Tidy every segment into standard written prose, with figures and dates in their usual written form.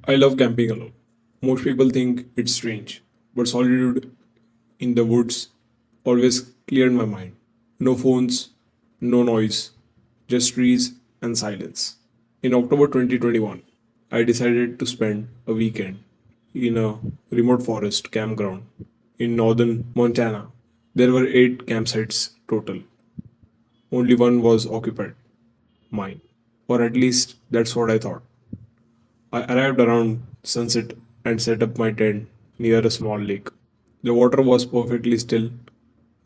I love camping alone. Most people think it's strange, but solitude in the woods always cleared my mind. No phones, no noise, just trees and silence. In October 2021, I decided to spend a weekend in a remote forest campground in northern Montana. There were 8 campsites total. Only one was occupied, mine. Or at least that's what I thought. I arrived around sunset and set up my tent near a small lake. The water was perfectly still,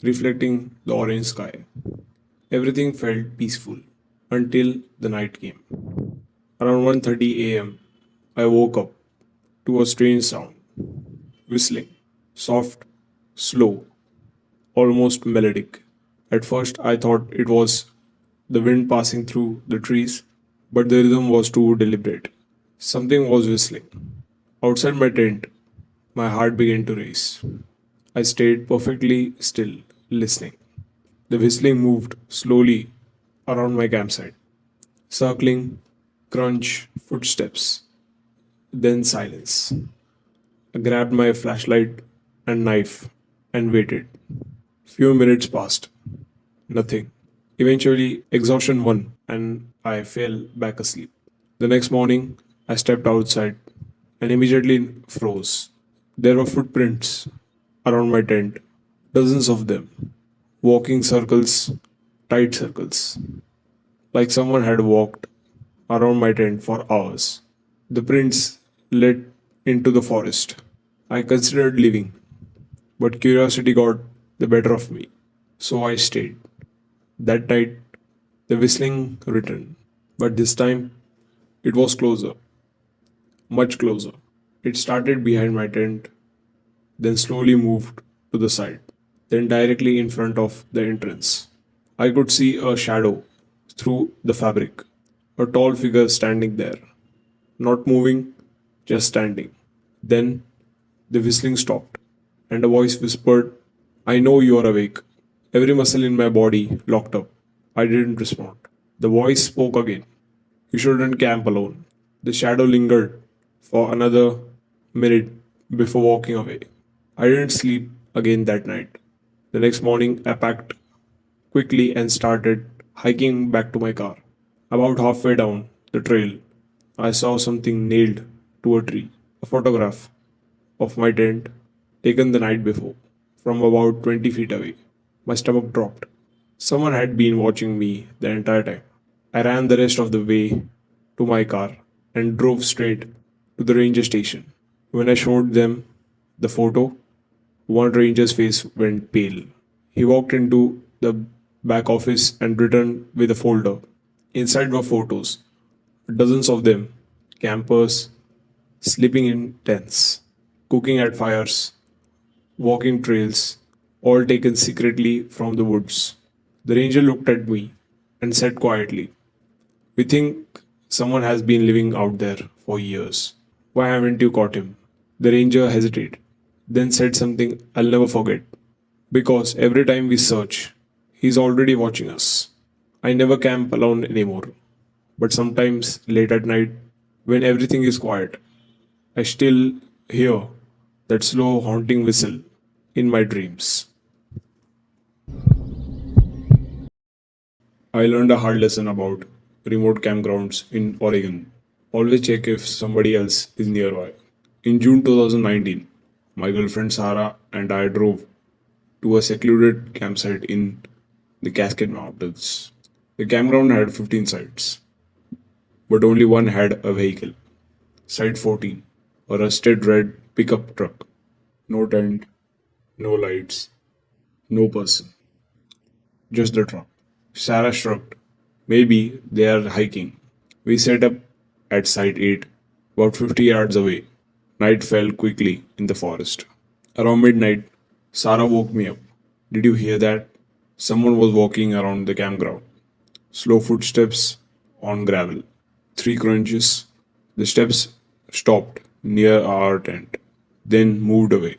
reflecting the orange sky. Everything felt peaceful until the night came. Around 1:30 a.m., I woke up to a strange sound, whistling, soft, slow, almost melodic. At first, I thought it was the wind passing through the trees, but the rhythm was too deliberate. Something was whistling. Outside my tent, my heart began to race. I stayed perfectly still, listening. The whistling moved slowly around my campsite, circling, crunch, footsteps, then silence. I grabbed my flashlight and knife and waited. Few minutes passed. Nothing. Eventually, exhaustion won and I fell back asleep. The next morning, I stepped outside and immediately froze. There were footprints around my tent, dozens of them, walking circles, tight circles, like someone had walked around my tent for hours. The prints led into the forest. I considered leaving, but curiosity got the better of me, so I stayed. That night, the whistling returned, but this time it was closer, much closer. It started behind my tent, then slowly moved to the side, then directly in front of the entrance. I could see a shadow through the fabric, a tall figure standing there, not moving, just standing. Then the whistling stopped, and a voice whispered, I know you are awake. Every muscle in my body locked up. I didn't respond. The voice spoke again. You shouldn't camp alone. The shadow lingered for another minute before walking away. I didn't sleep again that night. The next morning, I packed quickly and started hiking back to my car. About halfway down the trail, I saw something nailed to a tree, a photograph of my tent taken the night before from about 20 feet away. My stomach dropped. Someone had been watching me the entire time. I ran the rest of the way to my car and drove straight to the ranger station. When I showed them the photo, one ranger's face went pale. He walked into the back office and returned with a folder. Inside were photos, dozens of them, campers, sleeping in tents, cooking at fires, walking trails, all taken secretly from the woods. The ranger looked at me and said quietly, we think someone has been living out there for years. Why haven't you caught him? The ranger hesitated, then said something I'll never forget. Because every time we search, he's already watching us. I never camp alone anymore, but sometimes late at night, when everything is quiet, I still hear that slow haunting whistle in my dreams. I learned a hard lesson about remote campgrounds in Oregon. Always check if somebody else is nearby. In June 2019, my girlfriend Sarah and I drove to a secluded campsite in the Cascade Mountains. The campground had 15 sites, but only one had a vehicle. Site 14, a rusted red pickup truck. No tent, no lights, no person, just the truck. Sarah shrugged. Maybe they are hiking. We set up at Site 8, about 50 yards away. Night fell quickly in the forest. Around midnight, Sarah woke me up. Did you hear that? Someone was walking around the campground. Slow footsteps on gravel. Three crunches. The steps stopped near our tent, then moved away,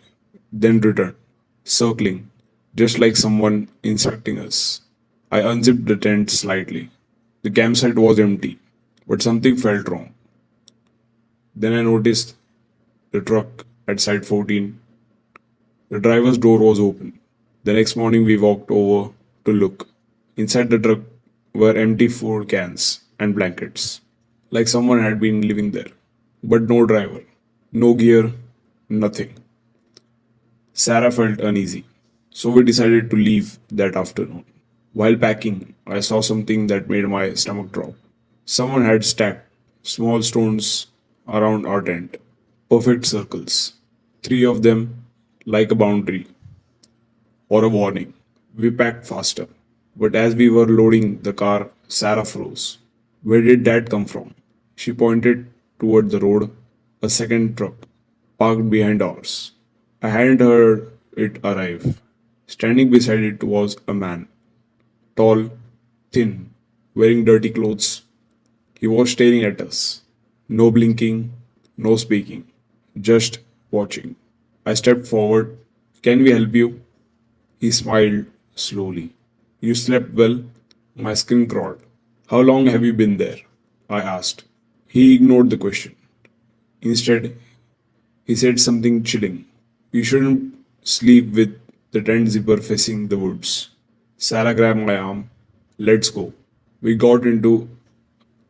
then returned, circling, just like someone inspecting us. I unzipped the tent slightly. The campsite was empty, but something felt wrong. Then I noticed the truck at site 14. The driver's door was open. The next morning, we walked over to look. Inside the truck were empty food cans and blankets, like someone had been living there. But no driver, no gear, nothing. Sarah felt uneasy, so we decided to leave that afternoon. While packing, I saw something that made my stomach drop. Someone had stacked small stones around our tent, perfect circles, three of them like a boundary or a warning. We packed faster, but as we were loading the car, Sarah froze. Where did that come from? She pointed toward the road, a second truck parked behind ours. I hadn't heard it arrive. Standing beside it was a man, tall, thin, wearing dirty clothes. He was staring at us. No blinking, no speaking, just watching. I stepped forward. Can we help you? He smiled slowly. You slept well? My skin crawled. How long have you been there? I asked. He ignored the question. Instead, he said something chilling. You shouldn't sleep with the tent zipper facing the woods. Sarah grabbed my arm. Let's go. We got into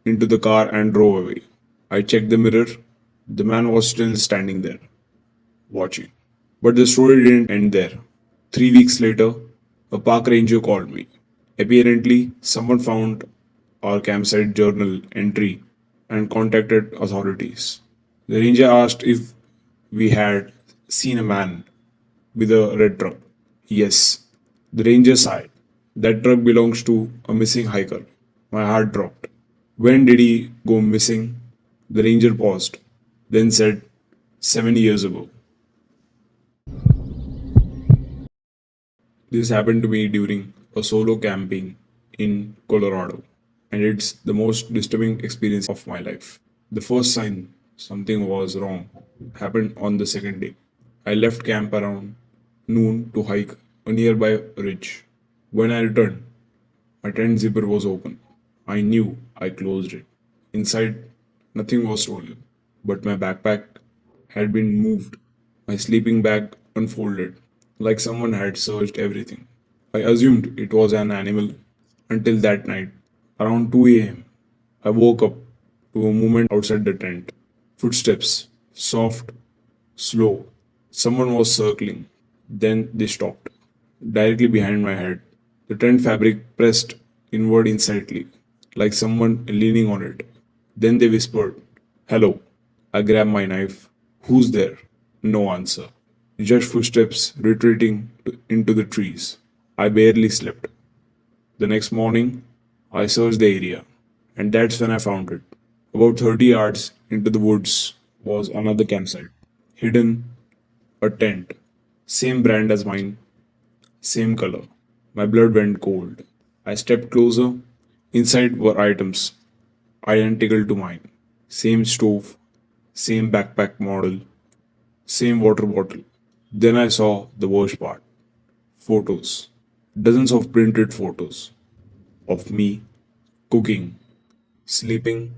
the car and drove away. I checked the mirror. The man was still standing there, watching. But the story didn't end there. 3 weeks later, a park ranger called me. Apparently, someone found our campsite journal entry and contacted authorities. The ranger asked if we had seen a man with a red truck. Yes. The ranger sighed. That truck belongs to a missing hiker. My heart dropped. When did he go missing? The ranger paused, then said, 7 years ago. This happened to me during a solo camping in Colorado, and it's the most disturbing experience of my life. The first sign something was wrong happened on the second day. I left camp around noon to hike a nearby ridge. When I returned, my tent zipper was open. I knew I closed it. Inside, nothing was stolen, but my backpack had been moved, my sleeping bag unfolded, like someone had searched everything. I assumed it was an animal until that night, around 2 a.m. I woke up to a movement outside the tent. Footsteps, soft, slow. Someone was circling. Then they stopped, directly behind my head. The tent fabric pressed inward instantly, like someone leaning on it. Then they whispered, Hello. I grabbed my knife. Who's there? No answer. Just footsteps retreating into the trees. I barely slept. The next morning, I searched the area, and that's when I found it. About 30 yards into the woods was another campsite. Hidden, a tent. Same brand as mine, same color. My blood went cold. I stepped closer. Inside were items identical to mine. Same stove, same backpack model, same water bottle. Then I saw the worst part photos. Dozens of printed photos of me cooking, sleeping,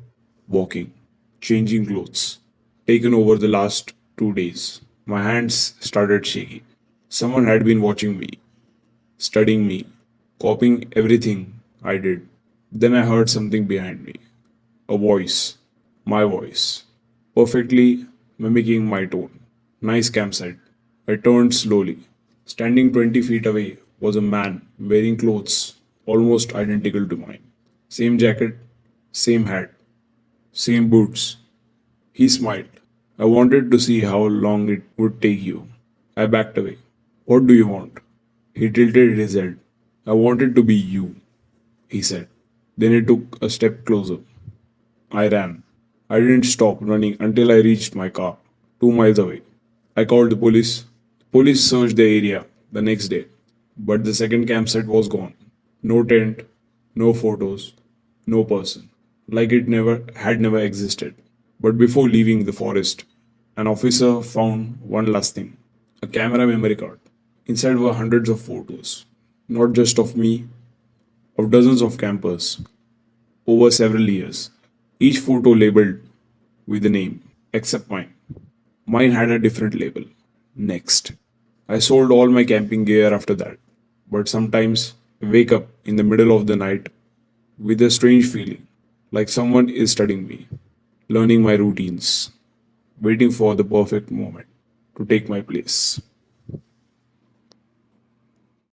walking, changing clothes. Taken over the last 2 days. My hands started shaking. Someone had been watching me, studying me, copying everything I did. Then I heard something behind me. A voice. My voice. Perfectly mimicking my tone. Nice campsite. I turned slowly. Standing 20 feet away was a man wearing clothes almost identical to mine. Same jacket, same hat, same boots. He smiled. I wanted to see how long it would take you. I backed away. What do you want? He tilted his head. I wanted to be you, he said. Then he took a step closer. I ran. I didn't stop running until I reached my car, 2 miles away. I called the police. Police searched the area the next day, but the second campsite was gone. No tent, no photos, no person. Like it never existed. But before leaving the forest, an officer found one last thing a camera memory card. Inside were hundreds of photos, not just of me, of dozens of campers over several years, each photo labeled with a name. except mine. Mine had a different label. Next. I sold all my camping gear after that. But sometimes I wake up in the middle of the night with a strange feeling, like someone is studying me, learning my routines, waiting for the perfect moment to take my place.